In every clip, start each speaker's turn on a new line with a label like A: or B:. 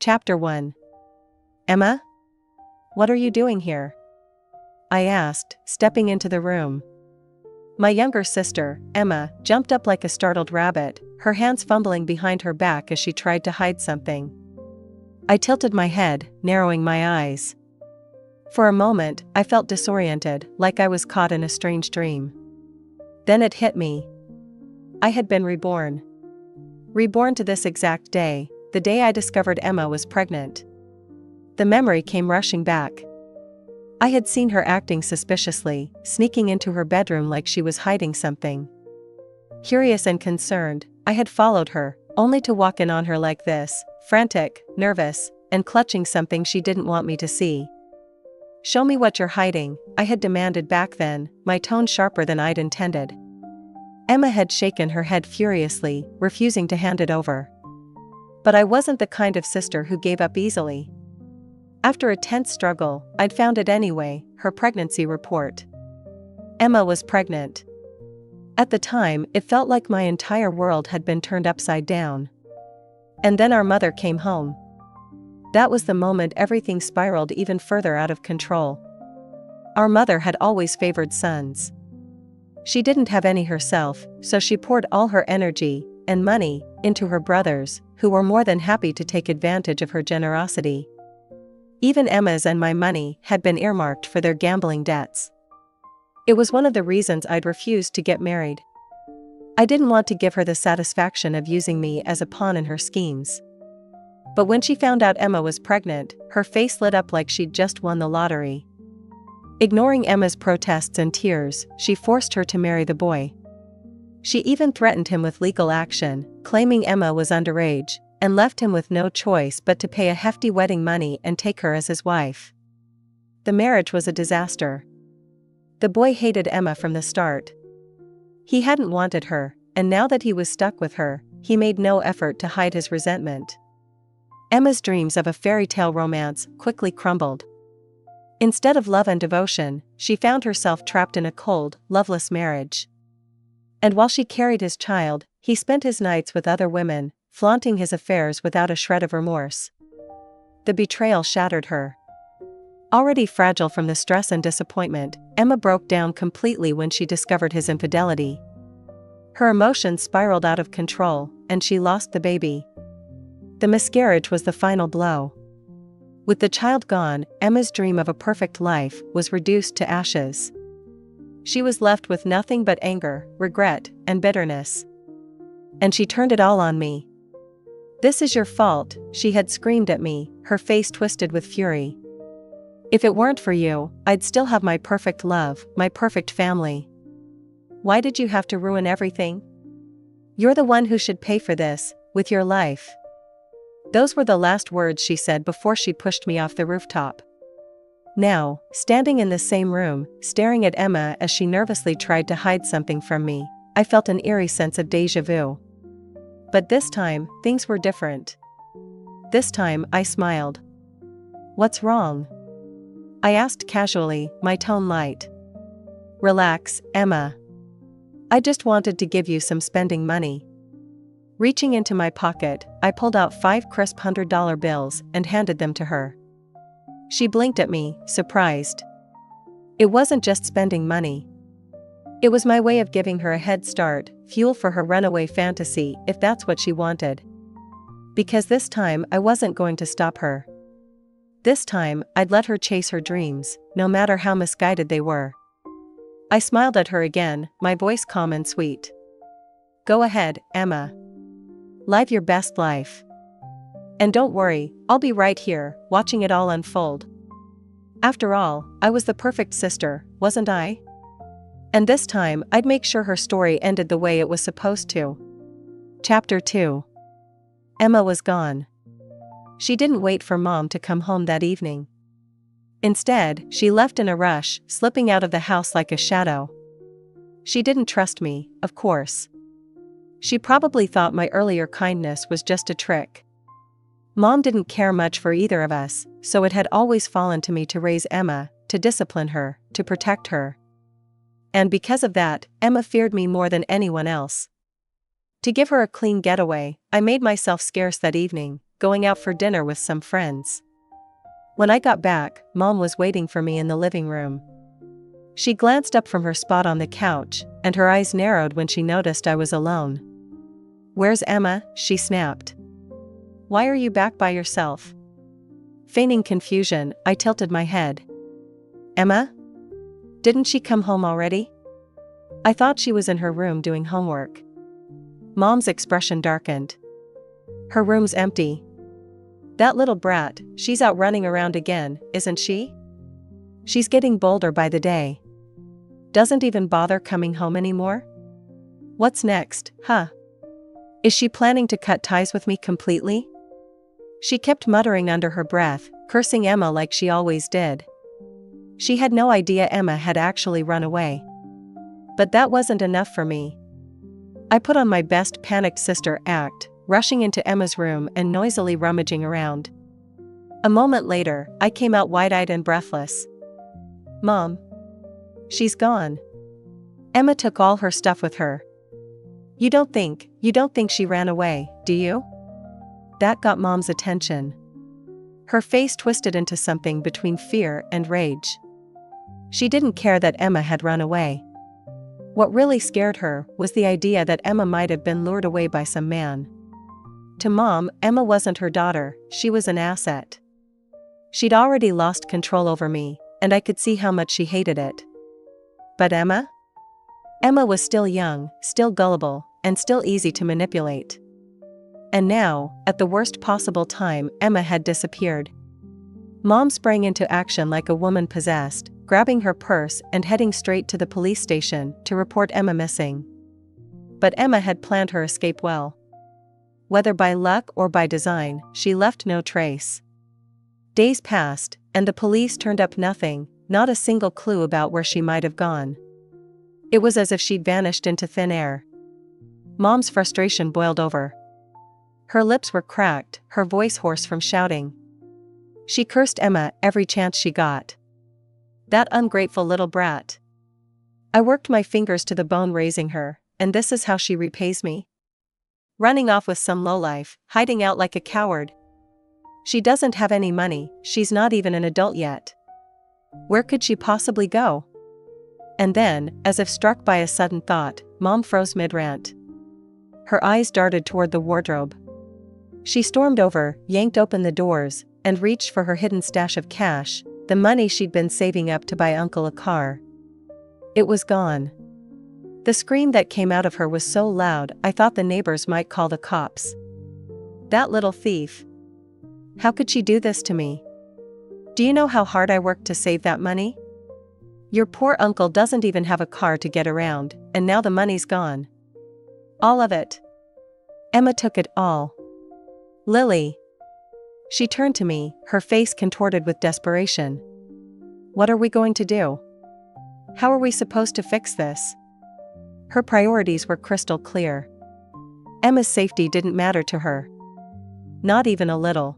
A: Chapter 1. Emma? What are you doing here? I asked, stepping into the room. My younger sister, Emma, jumped up like a startled rabbit, her hands fumbling behind her back as she tried to hide something. I tilted my head, narrowing my eyes. For a moment, I felt disoriented, like I was caught in a strange dream. Then it hit me. I had been reborn. Reborn to this exact day, the day I discovered Emma was pregnant. The memory came rushing back. I had seen her acting suspiciously, sneaking into her bedroom like she was hiding something. Curious and concerned, I had followed her, only to walk in on her like this, frantic, nervous, and clutching something she didn't want me to see. "Show me what you're hiding," I had demanded back then, my tone sharper than I'd intended. Emma had shaken her head furiously, refusing to hand it over. But I wasn't the kind of sister who gave up easily. After a tense struggle, I'd found it anyway, her pregnancy report. Emma was pregnant. At the time, it felt like my entire world had been turned upside down. And then our mother came home. That was the moment everything spiraled even further out of control. Our mother had always favored sons. She didn't have any herself, so she poured all her energy and money into her brothers, who were more than happy to take advantage of her generosity. Even Emma's and my money had been earmarked for their gambling debts. It was one of the reasons I'd refused to get married. I didn't want to give her the satisfaction of using me as a pawn in her schemes. But when she found out Emma was pregnant, her face lit up like she'd just won the lottery. Ignoring Emma's protests and tears, she forced her to marry the boy. She even threatened him with legal action, claiming Emma was underage, and left him with no choice but to pay a hefty wedding money and take her as his wife. The marriage was a disaster. The boy hated Emma from the start. He hadn't wanted her, and now that he was stuck with her, he made no effort to hide his resentment. Emma's dreams of a fairy tale romance quickly crumbled. Instead of love and devotion, she found herself trapped in a cold, loveless marriage. And while she carried his child, he spent his nights with other women, flaunting his affairs without a shred of remorse. The betrayal shattered her. Already fragile from the stress and disappointment, Emma broke down completely when she discovered his infidelity. Her emotions spiraled out of control, and she lost the baby. The miscarriage was the final blow. With the child gone, Emma's dream of a perfect life was reduced to ashes. She was left with nothing but anger, regret, and bitterness. And she turned it all on me. "This is your fault," she had screamed at me, her face twisted with fury. "If it weren't for you, I'd still have my perfect love, my perfect family. Why did you have to ruin everything? You're the one who should pay for this, with your life." Those were the last words she said before she pushed me off the rooftop. Now, standing in the same room, staring at Emma as she nervously tried to hide something from me, I felt an eerie sense of déjà vu. But this time, things were different. This time, I smiled. "What's wrong?" I asked casually, my tone light. "Relax, Emma. I just wanted to give you some spending money." Reaching into my pocket, I pulled out 5 crisp $100 bills and handed them to her. She blinked at me, surprised. It wasn't just spending money. It was my way of giving her a head start, fuel for her runaway fantasy, if that's what she wanted. Because this time I wasn't going to stop her. This time, I'd let her chase her dreams, no matter how misguided they were. I smiled at her again, my voice calm and sweet. "Go ahead, Emma. Live your best life. And don't worry, I'll be right here, watching it all unfold." After all, I was the perfect sister, wasn't I? And this time, I'd make sure her story ended the way it was supposed to. Chapter 2. Emma was gone. She didn't wait for Mom to come home that evening. Instead, she left in a rush, slipping out of the house like a shadow. She didn't trust me, of course. She probably thought my earlier kindness was just a trick. Mom didn't care much for either of us, so it had always fallen to me to raise Emma, to discipline her, to protect her. And because of that, Emma feared me more than anyone else. To give her a clean getaway, I made myself scarce that evening, going out for dinner with some friends. When I got back, Mom was waiting for me in the living room. She glanced up from her spot on the couch, and her eyes narrowed when she noticed I was alone. "Where's Emma?" she snapped. "Why are you back by yourself?" Feigning confusion, I tilted my head. "Emma? Didn't she come home already? I thought she was in her room doing homework." Mom's expression darkened. "Her room's empty. That little brat, she's out running around again, isn't she? She's getting bolder by the day. Doesn't even bother coming home anymore? What's next, huh? Is she planning to cut ties with me completely?" She kept muttering under her breath, cursing Emma like she always did. She had no idea Emma had actually run away. But that wasn't enough for me. I put on my best panicked sister act, rushing into Emma's room and noisily rummaging around. A moment later, I came out wide-eyed and breathless. "Mom. She's gone. Emma took all her stuff with her." You don't think she ran away, do you?" That got Mom's attention. Her face twisted into something between fear and rage. She didn't care that Emma had run away. What really scared her was the idea that Emma might have been lured away by some man. To Mom, Emma wasn't her daughter, she was an asset. She'd already lost control over me, and I could see how much she hated it. But Emma? Emma was still young, still gullible, and still easy to manipulate. And now, at the worst possible time, Emma had disappeared. Mom sprang into action like a woman possessed, grabbing her purse and heading straight to the police station to report Emma missing. But Emma had planned her escape well. Whether by luck or by design, she left no trace. Days passed, and the police turned up nothing, not a single clue about where she might have gone. It was as if she'd vanished into thin air. Mom's frustration boiled over. Her lips were cracked, her voice hoarse from shouting. She cursed Emma every chance she got. That ungrateful little brat. I worked my fingers to the bone raising her, and this is how she repays me? Running off with some lowlife, hiding out like a coward. She doesn't have any money, she's not even an adult yet. Where could she possibly go? And then, as if struck by a sudden thought, Mom froze mid-rant. Her eyes darted toward the wardrobe. She stormed over, yanked open the doors, and reached for her hidden stash of cash, the money she'd been saving up to buy Uncle a car. It was gone. The scream that came out of her was so loud I thought the neighbors might call the cops. That little thief. How could she do this to me? Do you know how hard I worked to save that money? Your poor uncle doesn't even have a car to get around, and now the money's gone. All of it. Emma took it all. Lily. She turned to me, her face contorted with desperation. What are we going to do? How are we supposed to fix this? Her priorities were crystal clear. Emma's safety didn't matter to her. Not even a little.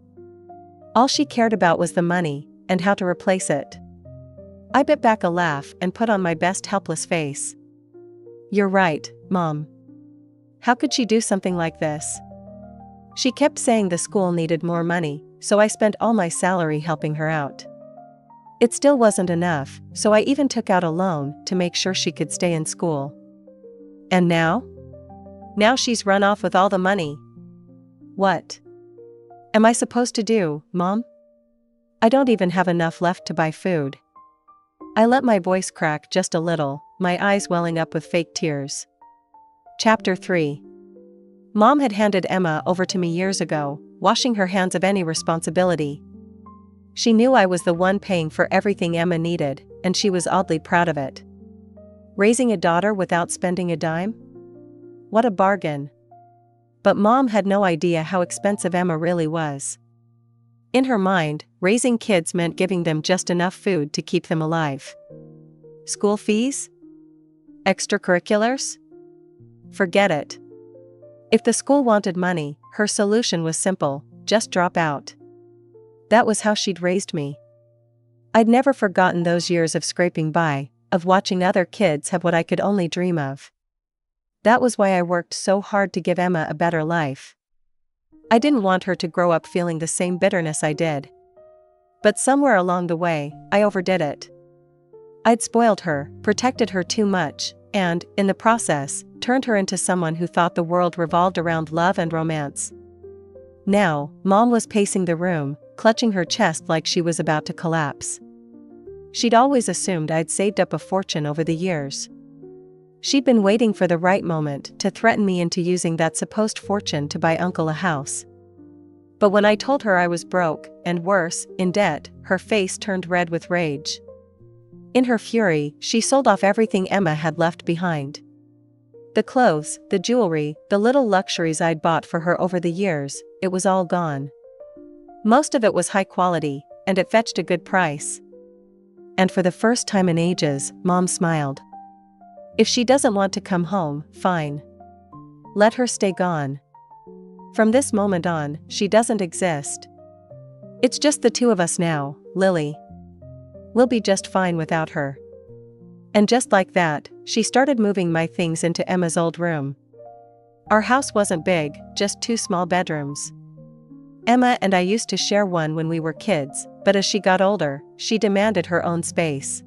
A: All she cared about was the money, and how to replace it. I bit back a laugh and put on my best helpless face. You're right, Mom. How could she do something like this? She kept saying the school needed more money, so I spent all my salary helping her out. It still wasn't enough, so I even took out a loan to make sure she could stay in school. And now? Now she's run off with all the money. What am I supposed to do, Mom? I don't even have enough left to buy food. I let my voice crack just a little, my eyes welling up with fake tears. Chapter 3. Mom had handed Emma over to me years ago, washing her hands of any responsibility. She knew I was the one paying for everything Emma needed, and she was oddly proud of it. Raising a daughter without spending a dime? What a bargain. But Mom had no idea how expensive Emma really was. In her mind, raising kids meant giving them just enough food to keep them alive. School fees? Extracurriculars? Forget it. If the school wanted money, her solution was simple, just drop out. That was how she'd raised me. I'd never forgotten those years of scraping by, of watching other kids have what I could only dream of. That was why I worked so hard to give Emma a better life. I didn't want her to grow up feeling the same bitterness I did. But somewhere along the way, I overdid it. I'd spoiled her, protected her too much, and, in the process, turned her into someone who thought the world revolved around love and romance. Now, Mom was pacing the room, clutching her chest like she was about to collapse. She'd always assumed I'd saved up a fortune over the years. She'd been waiting for the right moment to threaten me into using that supposed fortune to buy Uncle a house. But when I told her I was broke, and worse, in debt, her face turned red with rage. In her fury, she sold off everything Emma had left behind. The clothes, the jewelry, the little luxuries I'd bought for her over the years, it was all gone. Most of it was high quality, and it fetched a good price. And for the first time in ages, Mom smiled. If she doesn't want to come home, fine. Let her stay gone. From this moment on, she doesn't exist. It's just the two of us now, Lily. We'll be just fine without her. And just like that, she started moving my things into Emma's old room. Our house wasn't big, just 2 small bedrooms. Emma and I used to share one when we were kids, but as she got older, she demanded her own space.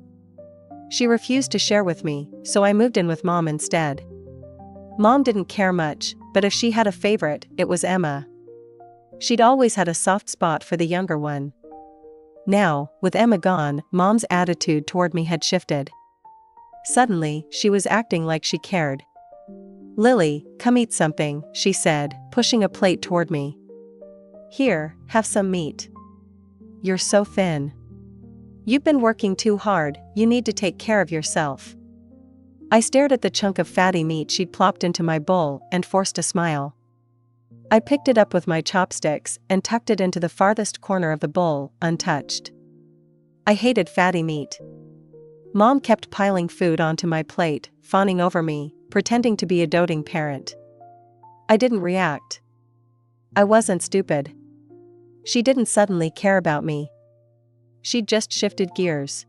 A: She refused to share with me, so I moved in with Mom instead. Mom didn't care much, but if she had a favorite, it was Emma. She'd always had a soft spot for the younger one. Now, with Emma gone, Mom's attitude toward me had shifted. Suddenly, she was acting like she cared. Lily, come eat something, she said, pushing a plate toward me. Here, have some meat. You're so thin. You've been working too hard, you need to take care of yourself. I stared at the chunk of fatty meat she'd plopped into my bowl and forced a smile. I picked it up with my chopsticks and tucked it into the farthest corner of the bowl, untouched. I hated fatty meat. Mom kept piling food onto my plate, fawning over me, pretending to be a doting parent. I didn't react. I wasn't stupid. She didn't suddenly care about me. She'd just shifted gears.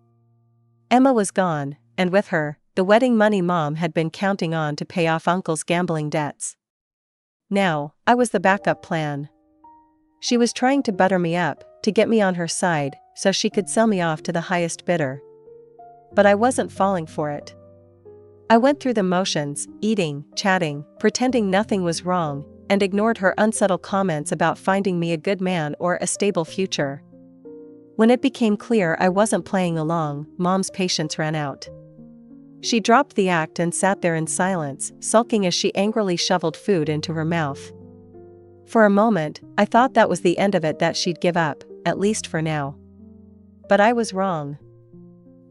A: Emma was gone, and with her, the wedding money Mom had been counting on to pay off Uncle's gambling debts. Now, I was the backup plan. She was trying to butter me up, to get me on her side, so she could sell me off to the highest bidder. But I wasn't falling for it. I went through the motions, eating, chatting, pretending nothing was wrong, and ignored her unsubtle comments about finding me a good man or a stable future. When it became clear I wasn't playing along, Mom's patience ran out. She dropped the act and sat there in silence, sulking as she angrily shoveled food into her mouth. For a moment, I thought that was the end of it, that she'd give up, at least for now. But I was wrong.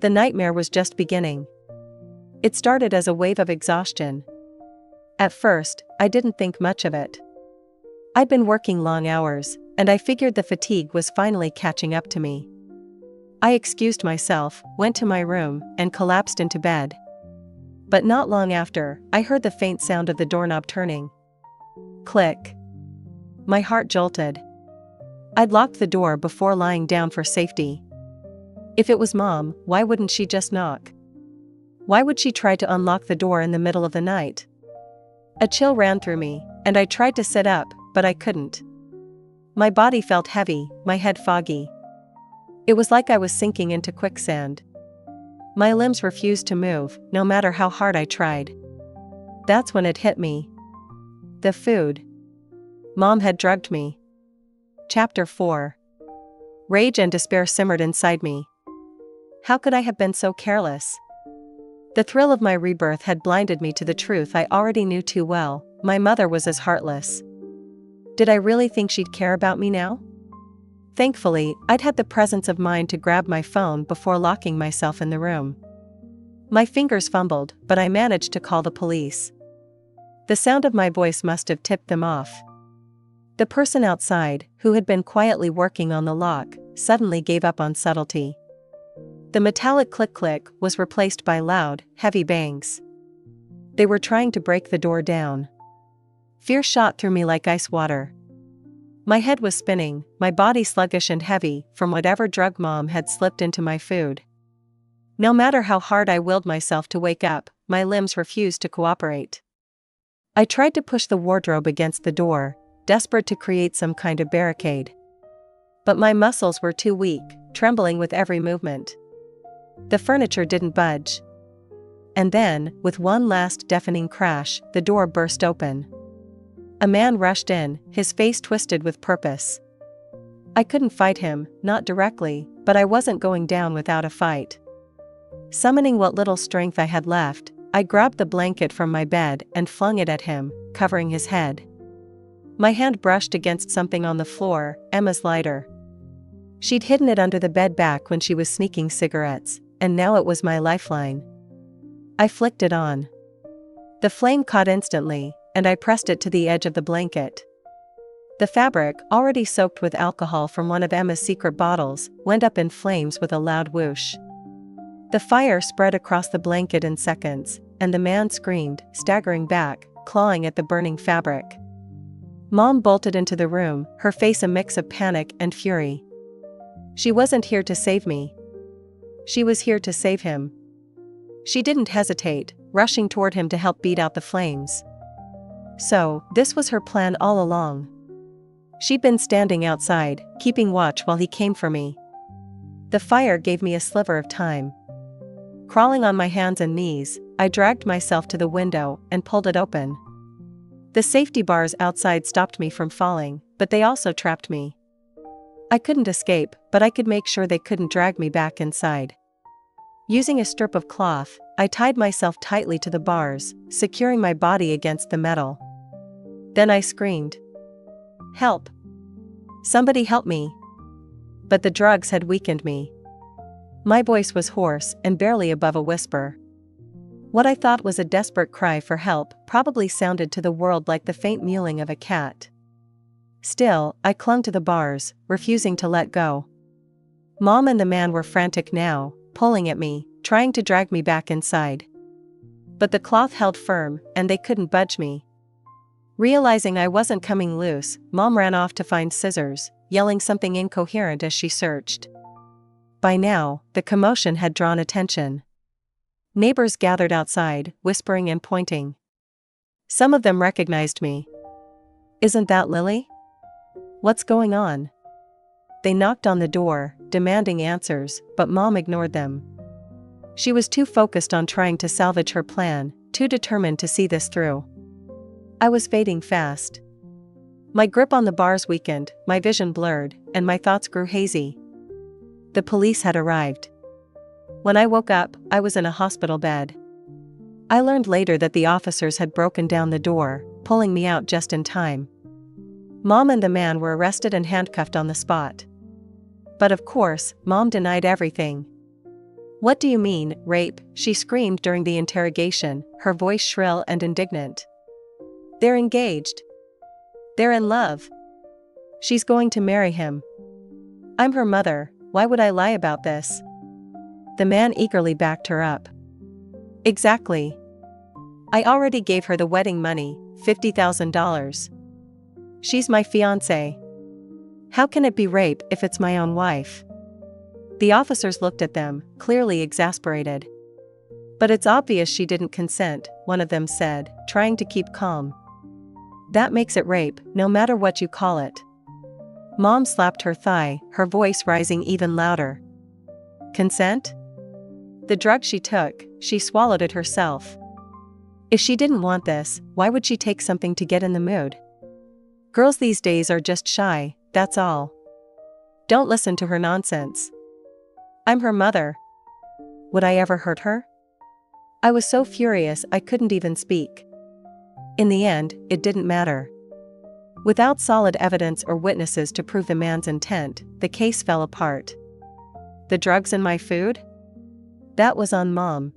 A: The nightmare was just beginning. It started as a wave of exhaustion. At first, I didn't think much of it. I'd been working long hours, and I figured the fatigue was finally catching up to me. I excused myself, went to my room, and collapsed into bed. But not long after, I heard the faint sound of the doorknob turning. Click. My heart jolted. I'd locked the door before lying down for safety. If it was Mom, why wouldn't she just knock? Why would she try to unlock the door in the middle of the night? A chill ran through me, and I tried to sit up, but I couldn't. My body felt heavy, my head foggy. It was like I was sinking into quicksand. My limbs refused to move, no matter how hard I tried. That's when it hit me. The food. Mom had drugged me. Chapter 4. Rage and despair simmered inside me. How could I have been so careless? The thrill of my rebirth had blinded me to the truth I already knew too well: my mother was as heartless. Did I really think she'd care about me now? Thankfully, I'd had the presence of mind to grab my phone before locking myself in the room. My fingers fumbled, but I managed to call the police. The sound of my voice must have tipped them off. The person outside, who had been quietly working on the lock, suddenly gave up on subtlety. The metallic click-click was replaced by loud, heavy bangs. They were trying to break the door down. Fear shot through me like ice water. My head was spinning, my body sluggish and heavy from whatever drug Mom had slipped into my food. No matter how hard I willed myself to wake up, my limbs refused to cooperate. I tried to push the wardrobe against the door, desperate to create some kind of barricade. But my muscles were too weak, trembling with every movement. The furniture didn't budge. And then, with one last deafening crash, the door burst open. A man rushed in, his face twisted with purpose. I couldn't fight him, not directly, but I wasn't going down without a fight. Summoning what little strength I had left, I grabbed the blanket from my bed and flung it at him, covering his head. My hand brushed against something on the floor, Emma's lighter. She'd hidden it under the bed back when she was sneaking cigarettes, and now it was my lifeline. I flicked it on. The flame caught instantly, and I pressed it to the edge of the blanket. The fabric, already soaked with alcohol from one of Emma's secret bottles, went up in flames with a loud whoosh. The fire spread across the blanket in seconds, and the man screamed, staggering back, clawing at the burning fabric. Mom bolted into the room, her face a mix of panic and fury. She wasn't here to save me. She was here to save him. She didn't hesitate, rushing toward him to help beat out the flames. So, this was her plan all along. She'd been standing outside, keeping watch while he came for me. The fire gave me a sliver of time. Crawling on my hands and knees, I dragged myself to the window and pulled it open. The safety bars outside stopped me from falling, but they also trapped me. I couldn't escape, but I could make sure they couldn't drag me back inside. Using a strip of cloth, I tied myself tightly to the bars, securing my body against the metal. Then I screamed. "Help! Somebody help me!" But the drugs had weakened me. My voice was hoarse and barely above a whisper. What I thought was a desperate cry for help probably sounded to the world like the faint mewling of a cat. Still, I clung to the bars, refusing to let go. Mom and the man were frantic now, pulling at me, trying to drag me back inside. But the cloth held firm, and they couldn't budge me. Realizing I wasn't coming loose, Mom ran off to find scissors, yelling something incoherent as she searched. By now, the commotion had drawn attention. Neighbors gathered outside, whispering and pointing. Some of them recognized me. "Isn't that Lily? What's going on?" They knocked on the door, demanding answers, but Mom ignored them. She was too focused on trying to salvage her plan, too determined to see this through. I was fading fast. My grip on the bars weakened, my vision blurred, and my thoughts grew hazy. The police had arrived. When I woke up, I was in a hospital bed. I learned later that the officers had broken down the door, pulling me out just in time. Mom and the man were arrested and handcuffed on the spot. But of course, Mom denied everything. "What do you mean, rape?" she screamed during the interrogation, her voice shrill and indignant. "They're engaged. They're in love. She's going to marry him. I'm her mother, why would I lie about this?" The man eagerly backed her up. "Exactly. I already gave her the wedding money, $50,000. She's my fiancé. How can it be rape if it's my own wife?" The officers looked at them, clearly exasperated. "But it's obvious she didn't consent," one of them said, trying to keep calm. "That makes it rape, no matter what you call it." Mom slapped her thigh, her voice rising even louder. "Consent? The drug she took, she swallowed it herself. If she didn't want this, why would she take something to get in the mood? Girls these days are just shy, that's all. Don't listen to her nonsense. I'm her mother. Would I ever hurt her?" I was so furious I couldn't even speak. In the end, it didn't matter. Without solid evidence or witnesses to prove the man's intent, the case fell apart. The drugs in my food? That was on Mom.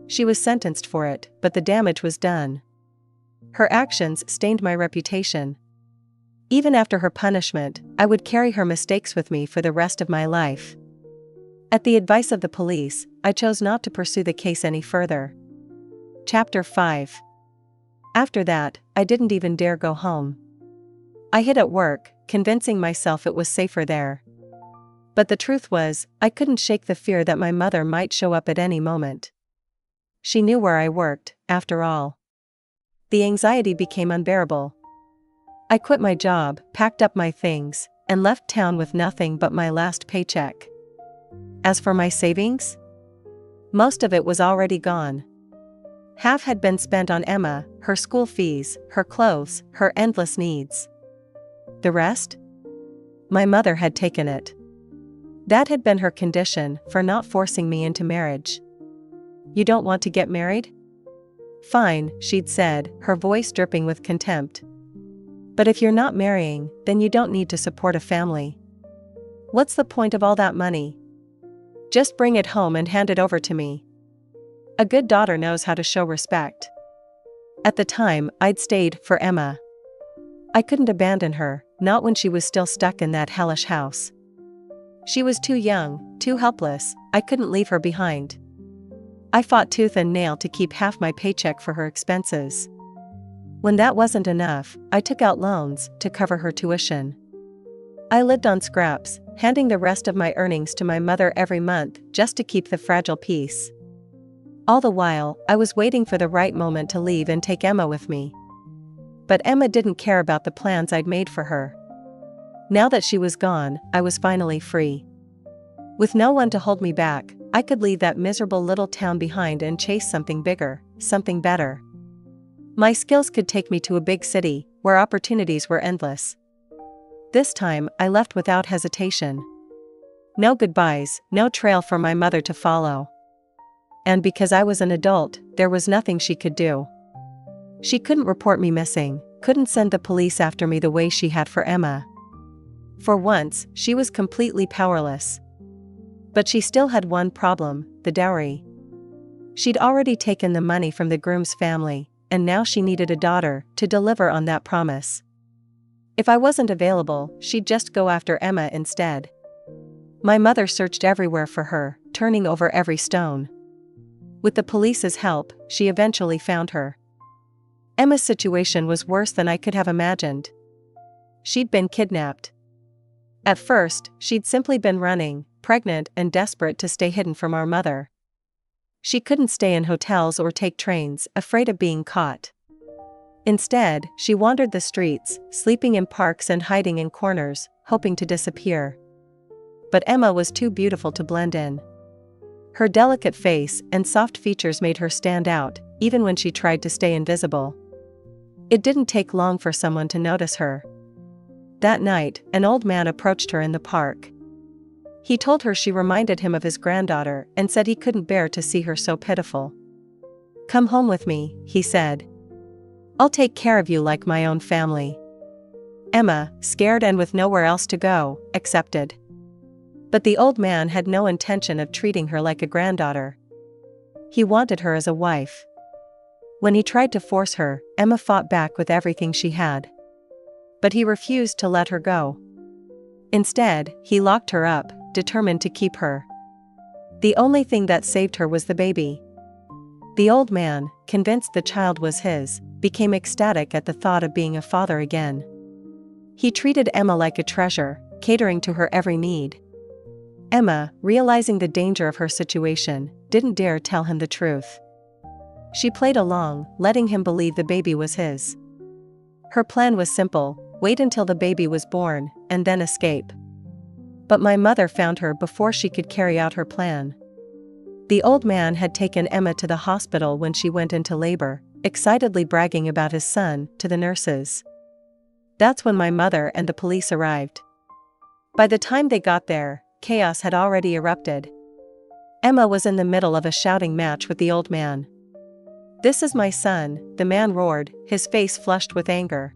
A: She was sentenced for it, but the damage was done. Her actions stained my reputation. Even after her punishment, I would carry her mistakes with me for the rest of my life. At the advice of the police, I chose not to pursue the case any further. Chapter 5. After that, I didn't even dare go home. I hid at work, convincing myself it was safer there. But the truth was, I couldn't shake the fear that my mother might show up at any moment. She knew where I worked, after all. The anxiety became unbearable. I quit my job, packed up my things, and left town with nothing but my last paycheck. As for my savings, most of it was already gone. Half had been spent on Emma, her school fees, her clothes, her endless needs. The rest? My mother had taken it. That had been her condition for not forcing me into marriage. "You don't want to get married?" "Fine," she'd said, her voice dripping with contempt. "But if you're not marrying, then you don't need to support a family. What's the point of all that money? Just bring it home and hand it over to me." A good daughter knows how to show respect. At the time, I'd stayed for Emma. I couldn't abandon her, not when she was still stuck in that hellish house. She was too young, too helpless, I couldn't leave her behind. I fought tooth and nail to keep half my paycheck for her expenses. When that wasn't enough, I took out loans to cover her tuition. I lived on scraps, handing the rest of my earnings to my mother every month just to keep the fragile peace. All the while, I was waiting for the right moment to leave and take Emma with me. But Emma didn't care about the plans I'd made for her. Now that she was gone, I was finally free. With no one to hold me back, I could leave that miserable little town behind and chase something bigger, something better. My skills could take me to a big city, where opportunities were endless. This time, I left without hesitation. No goodbyes, no trail for my mother to follow. And because I was an adult, there was nothing she could do. She couldn't report me missing, couldn't send the police after me the way she had for Emma. For once, she was completely powerless. But she still had one problem, the dowry. She'd already taken the money from the groom's family, and now she needed a daughter to deliver on that promise. If I wasn't available, she'd just go after Emma instead. My mother searched everywhere for her, turning over every stone. With the police's help, she eventually found her. Emma's situation was worse than I could have imagined. She'd been kidnapped. At first, she'd simply been running, pregnant and desperate to stay hidden from our mother. She couldn't stay in hotels or take trains, afraid of being caught. Instead, she wandered the streets, sleeping in parks and hiding in corners, hoping to disappear. But Emma was too beautiful to blend in. Her delicate face and soft features made her stand out, even when she tried to stay invisible. It didn't take long for someone to notice her. That night, an old man approached her in the park. He told her she reminded him of his granddaughter and said he couldn't bear to see her so pitiful. "Come home with me," he said. "I'll take care of you like my own family." Emma, scared and with nowhere else to go, accepted. But the old man had no intention of treating her like a granddaughter. He wanted her as a wife. When he tried to force her, Emma fought back with everything she had. But he refused to let her go. Instead, he locked her up, determined to keep her. The only thing that saved her was the baby. The old man, convinced the child was his, became ecstatic at the thought of being a father again. He treated Emma like a treasure, catering to her every need. Emma, realizing the danger of her situation, didn't dare tell him the truth. She played along, letting him believe the baby was his. Her plan was simple: wait until the baby was born, and then escape. But my mother found her before she could carry out her plan. The old man had taken Emma to the hospital when she went into labor, excitedly bragging about his son to the nurses. That's when my mother and the police arrived. By the time they got there, chaos had already erupted. Emma was in the middle of a shouting match with the old man. "This is my son," the man roared, his face flushed with anger.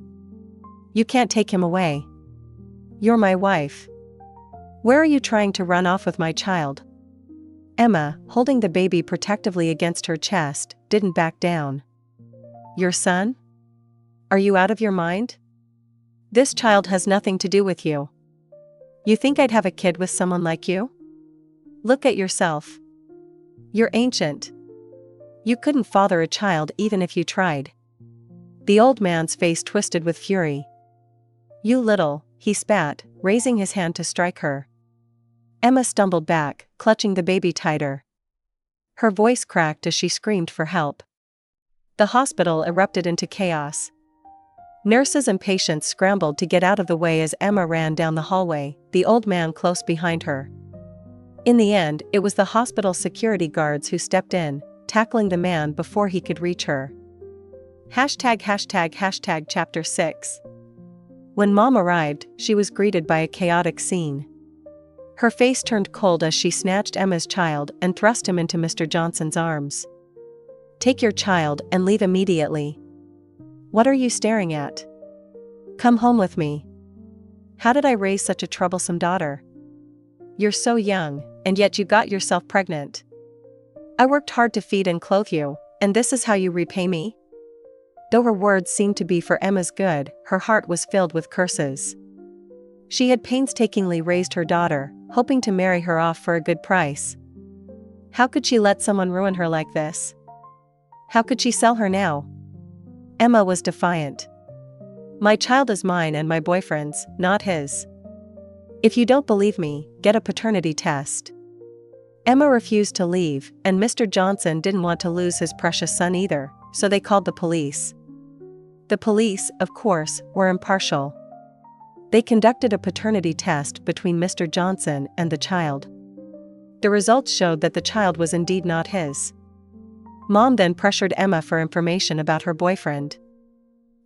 A: "You can't take him away. You're my wife. Where are you trying to run off with my child?" Emma, holding the baby protectively against her chest, didn't back down. "Your son? Are you out of your mind? This child has nothing to do with you. You think I'd have a kid with someone like you? Look at yourself. You're ancient. You couldn't father a child even if you tried." The old man's face twisted with fury. "You little," he spat, raising his hand to strike her. Emma stumbled back, clutching the baby tighter. Her voice cracked as she screamed for help. The hospital erupted into chaos. Nurses and patients scrambled to get out of the way as Emma ran down the hallway, the old man close behind her. In the end, it was the hospital security guards who stepped in, tackling the man before he could reach her. Chapter 6. When Mom arrived, she was greeted by a chaotic scene. Her face turned cold as she snatched Emma's child and thrust him into Mr. Johnson's arms. "Take your child and leave immediately. What are you staring at? Come home with me. How did I raise such a troublesome daughter? You're so young, and yet you got yourself pregnant. I worked hard to feed and clothe you, and this is how you repay me?" Though her words seemed to be for Emma's good, her heart was filled with curses. She had painstakingly raised her daughter, hoping to marry her off for a good price. How could she let someone ruin her like this? How could she sell her now? Emma was defiant. "My child is mine and my boyfriend's, not his. If you don't believe me, get a paternity test." Emma refused to leave, and Mr. Johnson didn't want to lose his precious son either, so they called the police. The police, of course, were impartial. They conducted a paternity test between Mr. Johnson and the child. The results showed that the child was indeed not his. Mom then pressured Emma for information about her boyfriend.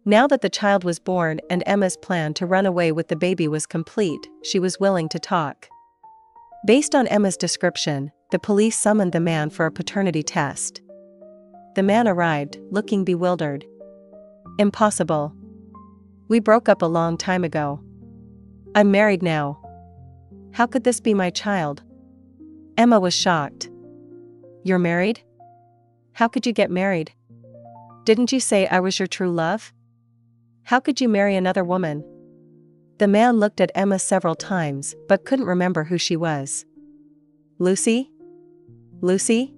A: Now that the child was born and Emma's plan to run away with the baby was complete, she was willing to talk. Based on Emma's description, the police summoned the man for a paternity test. The man arrived, looking bewildered. "Impossible. We broke up a long time ago. I'm married now. How could this be my child?" Emma was shocked. "You're married? How could you get married? Didn't you say I was your true love? How could you marry another woman?" The man looked at Emma several times but couldn't remember who she was. "Lucy? Lucy?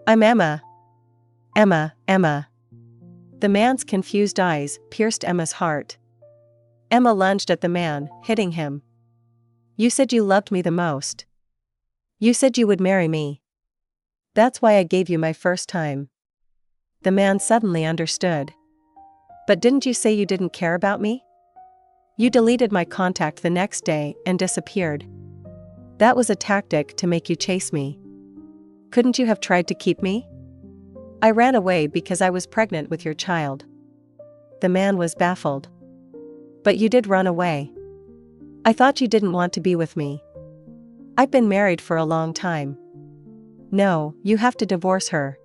A: I'm Emma. Emma." The man's confused eyes pierced Emma's heart. Emma lunged at the man, hitting him. "You said you loved me the most. You said you would marry me. That's why I gave you my first time." The man suddenly understood. "But didn't you say you didn't care about me? You deleted my contact the next day and disappeared. That was a tactic to make you chase me. Couldn't you have tried to keep me?" "I ran away because I was pregnant with your child." The man was baffled. "But you did run away. I thought you didn't want to be with me. I've been married for a long time." "No, you have to divorce her."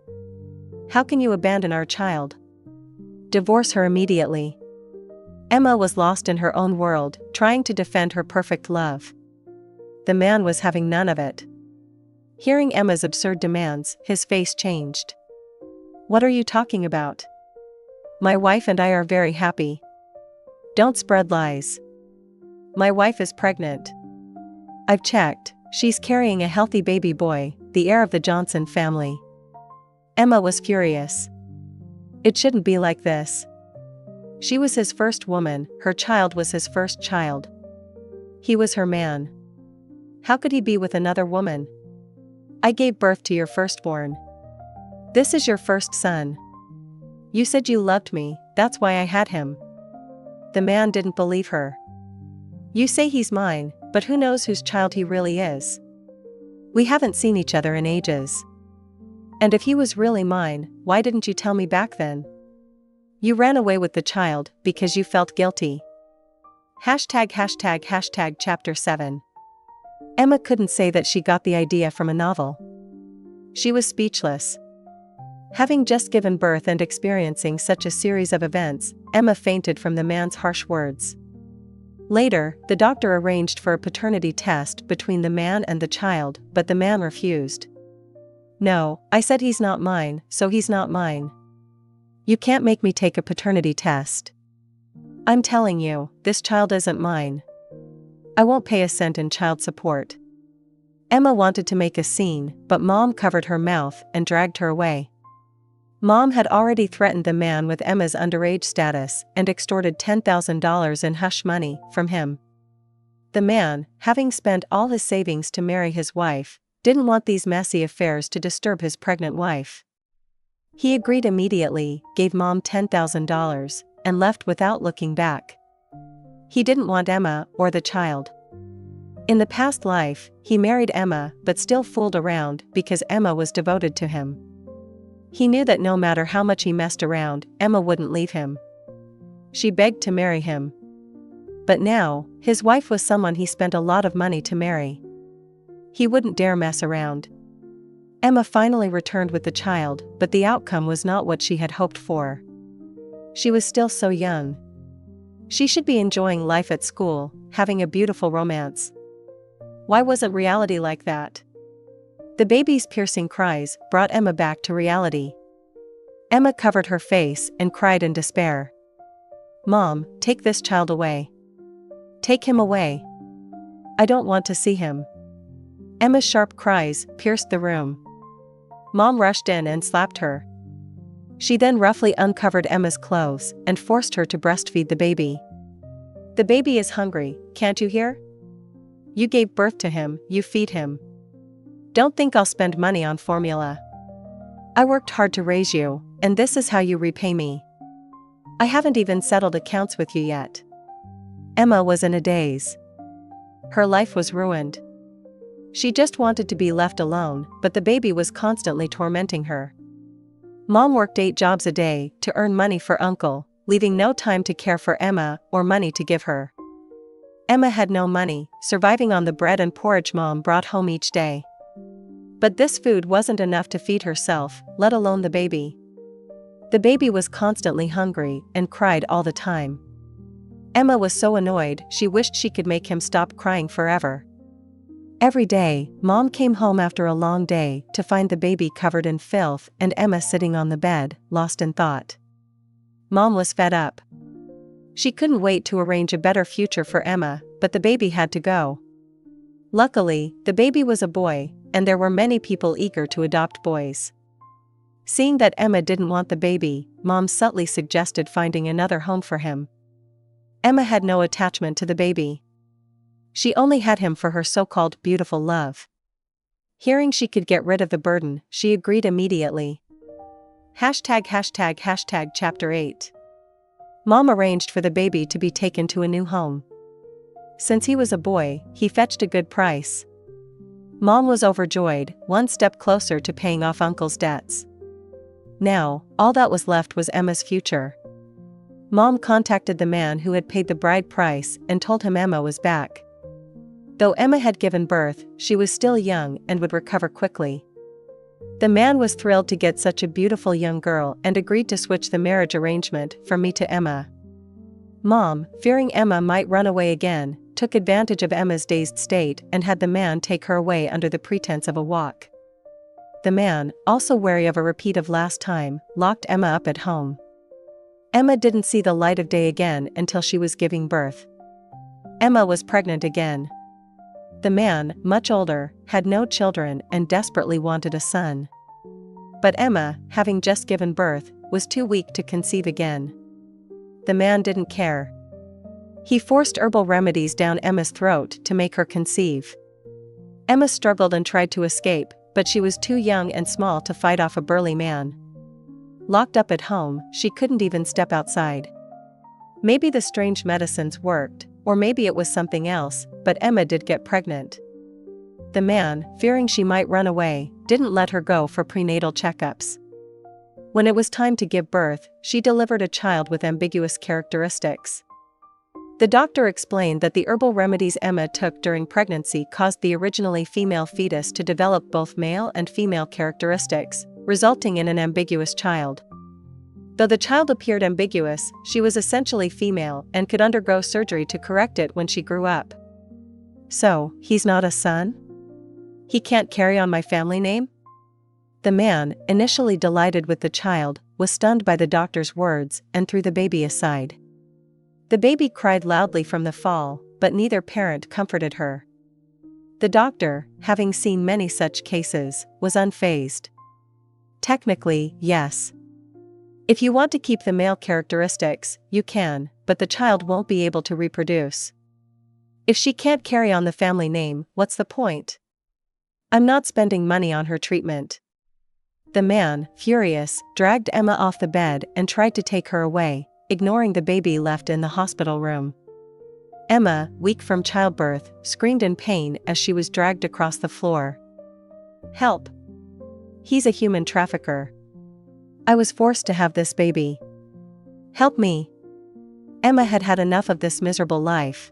A: "How can you abandon our child?" "Divorce her immediately." Emma was lost in her own world, trying to defend her perfect love. The man was having none of it. Hearing Emma's absurd demands, his face changed. "What are you talking about? My wife and I are very happy. Don't spread lies. My wife is pregnant. I've checked, she's carrying a healthy baby boy, the heir of the Johnson family." Emma was furious. It shouldn't be like this. She was his first woman, her child was his first child. He was her man. How could he be with another woman? "I gave birth to your firstborn. This is your first son. You said you loved me, that's why I had him." The man didn't believe her. "You say he's mine, but who knows whose child he really is? We haven't seen each other in ages. And if he was really mine, why didn't you tell me back then? You ran away with the child because you felt guilty." Chapter 7. Emma couldn't say that she got the idea from a novel. She was speechless. Having just given birth and experiencing such a series of events, Emma fainted from the man's harsh words. Later, the doctor arranged for a paternity test between the man and the child, but the man refused. "No, I said he's not mine, so he's not mine. You can't make me take a paternity test. I'm telling you, this child isn't mine. I won't pay a cent in child support." Emma wanted to make a scene, but Mom covered her mouth and dragged her away. Mom had already threatened the man with Emma's underage status and extorted $10,000 in hush money from him. The man, having spent all his savings to marry his wife, didn't want these messy affairs to disturb his pregnant wife. He agreed immediately, gave Mom $10,000, and left without looking back. He didn't want Emma or the child. In the past life, he married Emma but still fooled around because Emma was devoted to him. He knew that no matter how much he messed around, Emma wouldn't leave him. She begged to marry him. But now, his wife was someone he spent a lot of money to marry. He wouldn't dare mess around. Emma finally returned with the child, but the outcome was not what she had hoped for. She was still so young. She should be enjoying life at school, having a beautiful romance. Why wasn't reality like that? The baby's piercing cries brought Emma back to reality. Emma covered her face and cried in despair. "Mom, take this child away. Take him away. I don't want to see him." Emma's sharp cries pierced the room. Mom rushed in and slapped her. She then roughly uncovered Emma's clothes and forced her to breastfeed the baby. "The baby is hungry, can't you hear? You gave birth to him, you feed him. Don't think I'll spend money on formula. I worked hard to raise you, and this is how you repay me. I haven't even settled accounts with you yet." Emma was in a daze. Her life was ruined. She just wanted to be left alone, but the baby was constantly tormenting her. Mom worked 8 jobs a day to earn money for Uncle, leaving no time to care for Emma or money to give her. Emma had no money, surviving on the bread and porridge Mom brought home each day. But this food wasn't enough to feed herself, let alone the baby. The baby was constantly hungry and cried all the time. Emma was so annoyed she wished she could make him stop crying forever. Every day, Mom came home after a long day to find the baby covered in filth and Emma sitting on the bed, lost in thought. Mom was fed up. She couldn't wait to arrange a better future for Emma, but the baby had to go. Luckily, the baby was a boy, and there were many people eager to adopt boys. Seeing that Emma didn't want the baby, Mom subtly suggested finding another home for him. Emma had no attachment to the baby. She only had him for her so-called beautiful love. Hearing she could get rid of the burden, she agreed immediately. Chapter 8. Mom arranged for the baby to be taken to a new home. Since he was a boy, he fetched a good price. Mom was overjoyed, one step closer to paying off Uncle's debts. Now, all that was left was Emma's future. Mom contacted the man who had paid the bride price and told him Emma was back. Though Emma had given birth, she was still young and would recover quickly. The man was thrilled to get such a beautiful young girl and agreed to switch the marriage arrangement from me to Emma. Mom, fearing Emma might run away again, took advantage of Emma's dazed state and had the man take her away under the pretense of a walk. The man, also wary of a repeat of last time, locked Emma up at home. Emma didn't see the light of day again until she was giving birth. Emma was pregnant again. The man, much older, had no children and desperately wanted a son. But Emma, having just given birth, was too weak to conceive again. The man didn't care. He forced herbal remedies down Emma's throat to make her conceive. Emma struggled and tried to escape, but she was too young and small to fight off a burly man. Locked up at home, she couldn't even step outside. Maybe the strange medicines worked, or maybe it was something else, but Emma did get pregnant. The man, fearing she might run away, didn't let her go for prenatal checkups. When it was time to give birth, she delivered a child with ambiguous characteristics. The doctor explained that the herbal remedies Emma took during pregnancy caused the originally female fetus to develop both male and female characteristics, resulting in an ambiguous child. Though the child appeared ambiguous, she was essentially female and could undergo surgery to correct it when she grew up. So, he's not a son? He can't carry on my family name? The man, initially delighted with the child, was stunned by the doctor's words and threw the baby aside. The baby cried loudly from the fall, but neither parent comforted her. The doctor, having seen many such cases, was unfazed. Technically, yes. If you want to keep the male characteristics, you can, but the child won't be able to reproduce. If she can't carry on the family name, what's the point? I'm not spending money on her treatment. The man, furious, dragged Emma off the bed and tried to take her away, ignoring the baby left in the hospital room. Emma, weak from childbirth, screamed in pain as she was dragged across the floor. "Help! He's a human trafficker. I was forced to have this baby. Help me!" Emma had had enough of this miserable life.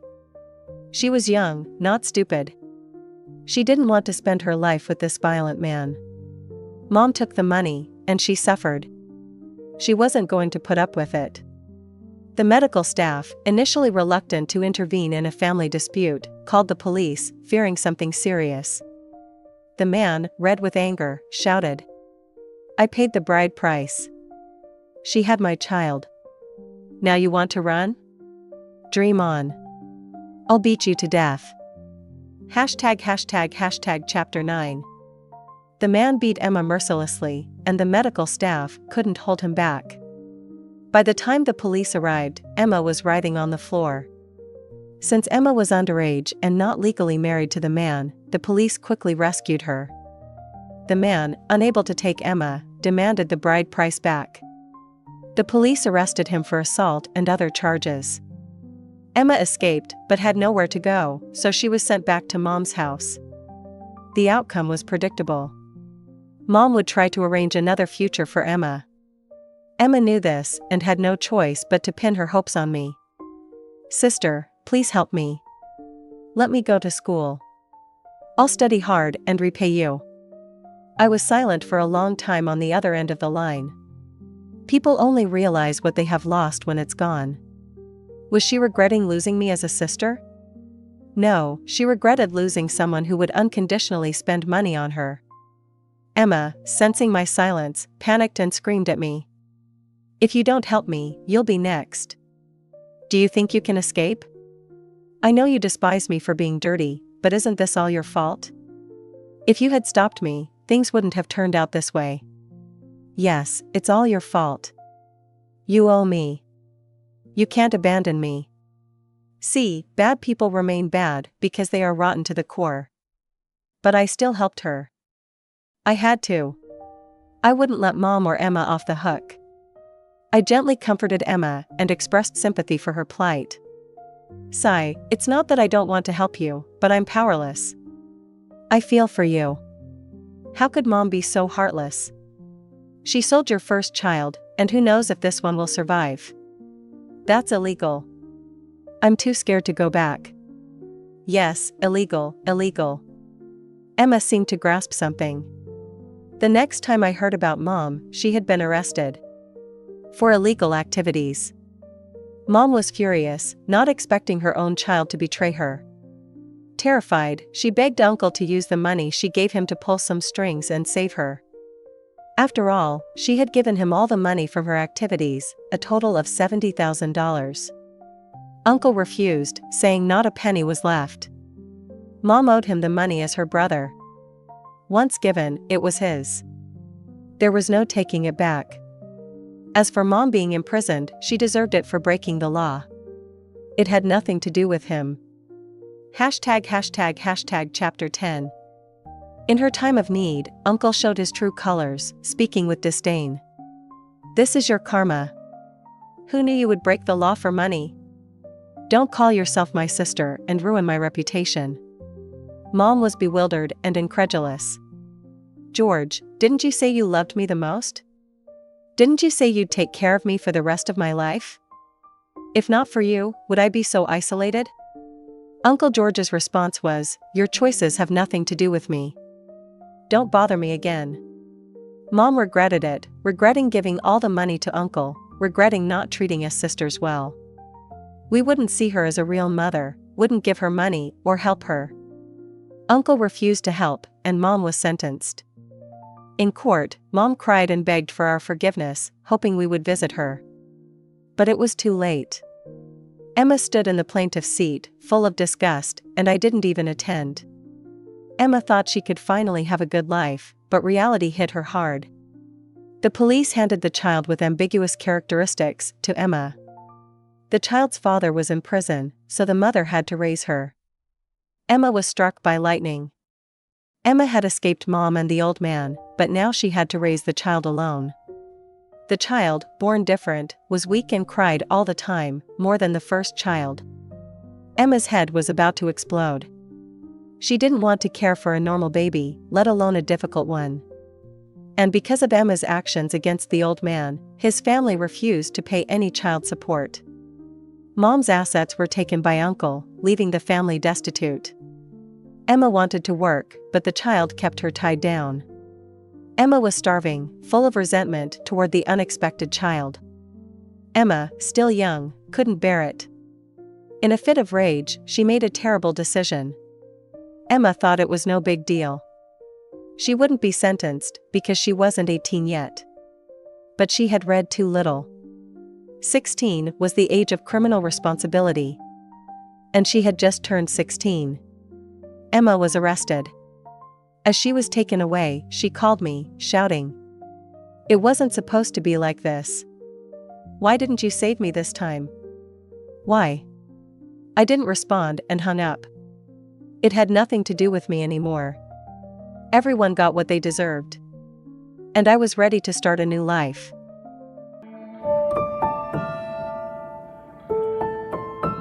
A: She was young, not stupid. She didn't want to spend her life with this violent man. Mom took the money, and she suffered. She wasn't going to put up with it. The medical staff, initially reluctant to intervene in a family dispute, called the police, fearing something serious. The man, red with anger, shouted, "I paid the bride price. She had my child. Now you want to run? Dream on. I'll beat you to death." Chapter 9. The man beat Emma mercilessly, and the medical staff couldn't hold him back. By the time the police arrived, Emma was writhing on the floor. Since Emma was underage and not legally married to the man, the police quickly rescued her. The man, unable to take Emma, demanded the bride price back. The police arrested him for assault and other charges. Emma escaped but had nowhere to go, so she was sent back to Mom's house. The outcome was predictable. Mom would try to arrange another future for Emma. Emma knew this and had no choice but to pin her hopes on me. "Sister, please help me. Let me go to school. I'll study hard and repay you." I was silent for a long time on the other end of the line. People only realize what they have lost when it's gone. Was she regretting losing me as a sister? No, she regretted losing someone who would unconditionally spend money on her. Emma, sensing my silence, panicked and screamed at me. "If you don't help me, you'll be next. Do you think you can escape? I know you despise me for being dirty, but isn't this all your fault? If you had stopped me, things wouldn't have turned out this way. Yes, it's all your fault. You owe me. You can't abandon me. See, bad people remain bad because they are rotten to the core." But I still helped her. I had to. I wouldn't let Mom or Emma off the hook. I gently comforted Emma and expressed sympathy for her plight. "Sigh, it's not that I don't want to help you, but I'm powerless. I feel for you. How could Mom be so heartless? She sold your first child, and who knows if this one will survive. That's illegal. I'm too scared to go back." Yes, illegal, illegal. Emma seemed to grasp something. The next time I heard about Mom, she had been arrested for illegal activities. Mom was furious, not expecting her own child to betray her. Terrified, she begged Uncle to use the money she gave him to pull some strings and save her. After all, she had given him all the money from her activities, a total of $70,000. Uncle refused, saying not a penny was left. Mom owed him the money as her brother. Once given, it was his. There was no taking it back. As for Mom being imprisoned, she deserved it for breaking the law. It had nothing to do with him. Chapter 10. In her time of need, Uncle showed his true colors, speaking with disdain. "This is your karma. Who knew you would break the law for money? Don't call yourself my sister and ruin my reputation." Mom was bewildered and incredulous. "George, didn't you say you loved me the most? Didn't you say you'd take care of me for the rest of my life? If not for you, would I be so isolated?" Uncle George's response was, "Your choices have nothing to do with me. Don't bother me again." Mom regretted it, regretting giving all the money to Uncle, regretting not treating us sisters well. We wouldn't see her as a real mother, wouldn't give her money or help her. Uncle refused to help, and Mom was sentenced. In court, Mom cried and begged for our forgiveness, hoping we would visit her. But it was too late. Emma stood in the plaintiff's seat, full of disgust, and I didn't even attend. Emma thought she could finally have a good life, but reality hit her hard. The police handed the child with ambiguous characteristics to Emma. The child's father was in prison, so the mother had to raise her. Emma was struck by lightning. Emma had escaped Mom and the old man, but now she had to raise the child alone. The child, born different, was weak and cried all the time, more than the first child. Emma's head was about to explode. She didn't want to care for a normal baby, let alone a difficult one. And because of Emma's actions against the old man, his family refused to pay any child support. Mom's assets were taken by Uncle, leaving the family destitute. Emma wanted to work, but the child kept her tied down. Emma was starving, full of resentment toward the unexpected child. Emma, still young, couldn't bear it. In a fit of rage, she made a terrible decision. Emma thought it was no big deal. She wouldn't be sentenced, because she wasn't 18 yet. But she had read too little. 16 was the age of criminal responsibility. And she had just turned 16. Emma was arrested. As she was taken away, she called me, shouting, "It wasn't supposed to be like this. Why didn't you save me this time? Why?" I didn't respond and hung up. It had nothing to do with me anymore. Everyone got what they deserved. And I was ready to start a new life.